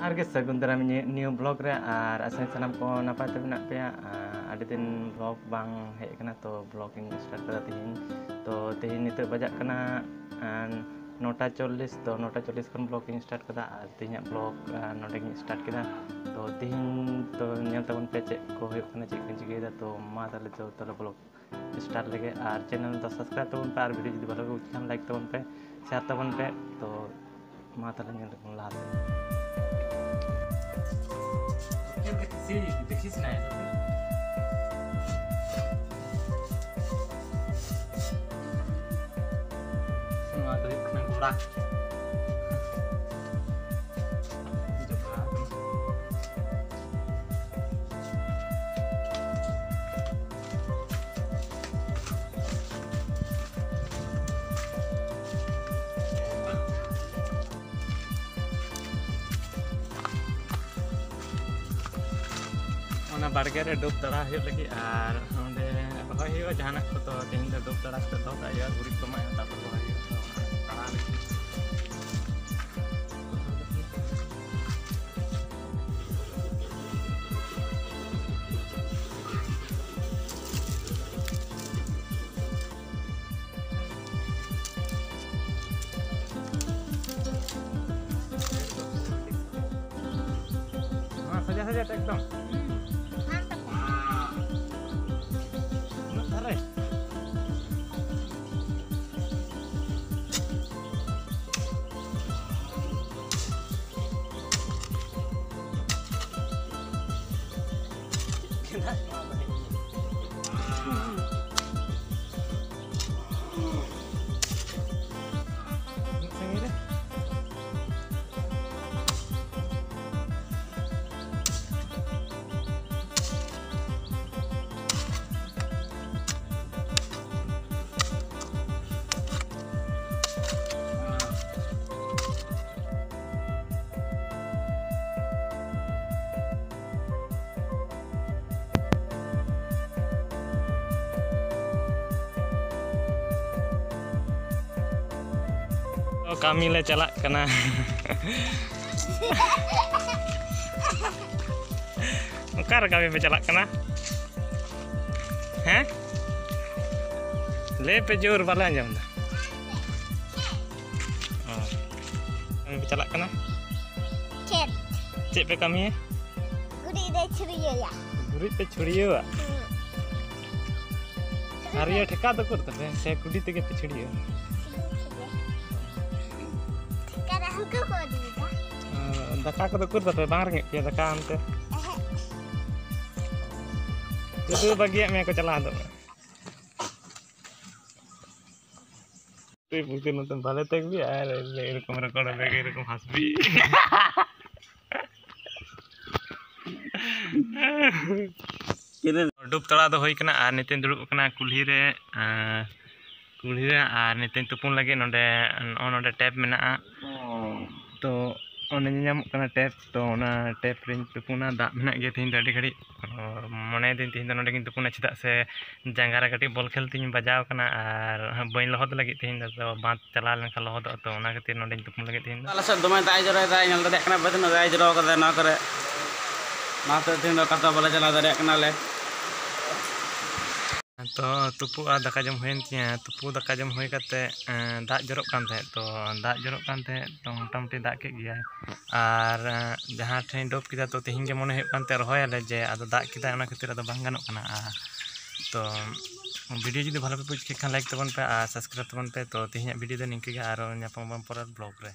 Harga sagun dalam new blog re ar asan sanam ko napa tu nak pe ada tin blog bang hek kena to blogging start pada tihin to tihin itu banyak kena nota 40 to nota 40 kan blogging start kada artinya blog noding start kita to tihin to nyal tahun pecek ko huyuk kena cek kunci kita to ma tale to blog start lagi ar channel to subscribe tahun pe ar video jadi baru kan like tahun pe share tahun pe to ma tale nyal tahun lahat sih dikis naik semua tadi main bola बाड़गे रे डूब तड़ा लगी और ओंडे रही हो जहां को तो तेहन दो डूब तड़ा से दो का गुरी को मा तापर रही तो तड़ा लगी हां सजा एकदम kami le calak kena Mekar kami bercalak kena heh le pejur bala jam dah oh kami bercalak kena cek pe kami gurit deh curiya ya gurit pe curiya Arya ठेका तो करते हैं से कुड़ी तक पे छुड़ियो दका को कर दे बांग रे पे दका अंते तो बागिया में को चला दो तो पूछे न तो भले तक भी यार एरकम रिकॉर्ड बेगे एरकम हंसबी डूब तड़ा दो होई कना आर नितिन दुड़ुब कना कुल्ही रे आर नितिन तुपुन लगे नोडे नोडे टैप मेना तो ओने ᱧᱟᱢᱚᱜ ᱠᱟᱱᱟ ᱴᱮᱯ तो ओना ᱴᱮᱯ ᱨᱤᱧ ᱛᱩᱯᱩᱱᱟ ᱫᱟᱜ ᱢᱮᱱᱟᱜ ᱜᱮᱭᱟ ᱛᱤᱦᱤᱧ ᱫᱚ ᱟᱹᱰᱤ ᱜᱷᱟᱹᱲᱤᱡ ᱢᱚᱱᱮ ᱫᱤᱱ ᱛᱤᱦᱤᱧ ᱫᱚ ᱱᱚᱰᱮ ᱜᱤᱧ ᱛᱩᱯᱩᱱᱟ ᱪᱮᱫᱟᱜ ᱥᱮ ᱡᱟᱸᱜᱟ ᱨᱮ ᱠᱟᱹᱴᱤᱡ ᱵᱚᱞ ᱠᱷᱮᱞ ᱛᱤᱧ ᱵᱟᱡᱟᱣ ᱠᱟᱱᱟ ᱟᱨ ᱵᱟᱹᱧ ᱞᱚᱦᱚᱫ ᱞᱟᱹᱜᱤᱫ ᱛᱤᱦᱤᱧ ᱫᱚ ᱵᱟᱸᱫ ᱪᱟᱞᱟᱣ ᱞᱮᱱᱠᱷᱟᱱ ᱞᱚᱦᱚᱫᱚᱜᱼᱟ ᱛᱚ ᱚᱱᱟ ᱠᱷᱟᱹᱛᱤᱨ ᱱᱚᱰᱮᱧ ᱛᱩᱯᱩᱱ ᱞᱟᱹᱜᱤᱫ ᱛᱤᱦᱤᱧ ᱫᱚ ᱟᱞᱮ ᱥᱮᱫ ᱫᱚᱢᱮ ᱫᱟᱜ ᱡᱚᱨᱚᱭᱮᱫᱟ ᱧᱮᱞ ᱫᱟᱲᱮᱭᱟᱜ ᱠᱟᱱᱟ ᱵᱟᱹᱫᱽ ᱫᱟᱜ ᱡᱚᱨᱚ ᱠᱟᱫᱟ ᱱᱚᱣᱟ ᱠᱚᱨᱮ ᱚᱱᱟᱛᱮ ᱛᱤᱦᱤᱧ ᱫᱚ ᱠᱟᱛᱷᱟ ᱵᱟᱞᱮ ᱪᱟᱞᱟᱣ ᱫᱟᱲᱮᱭᱟᱜ ᱠᱟᱱᱟᱞᱮ तो तुपु आ दाका जम हुई तिया तुपु दाका जम हुई कते दाग जरक कान थे तो दाग जरक कान थे तो मोटामुटी दाग के गया और जहाँ ठेन डोब किदा तो तिहिन के मने हुई कानते रहोयाले जे आदो दाग किदा ओना खातिर आदो बांग गानोक काना तो वीडियो जुदी भालो पे बुझ के खान लाइक तबन पे आ सब्सक्राइब तबन पे तो तिहिन वीडियो दो निंके गे आरो न्यापम बम पर ब्लॉग रे।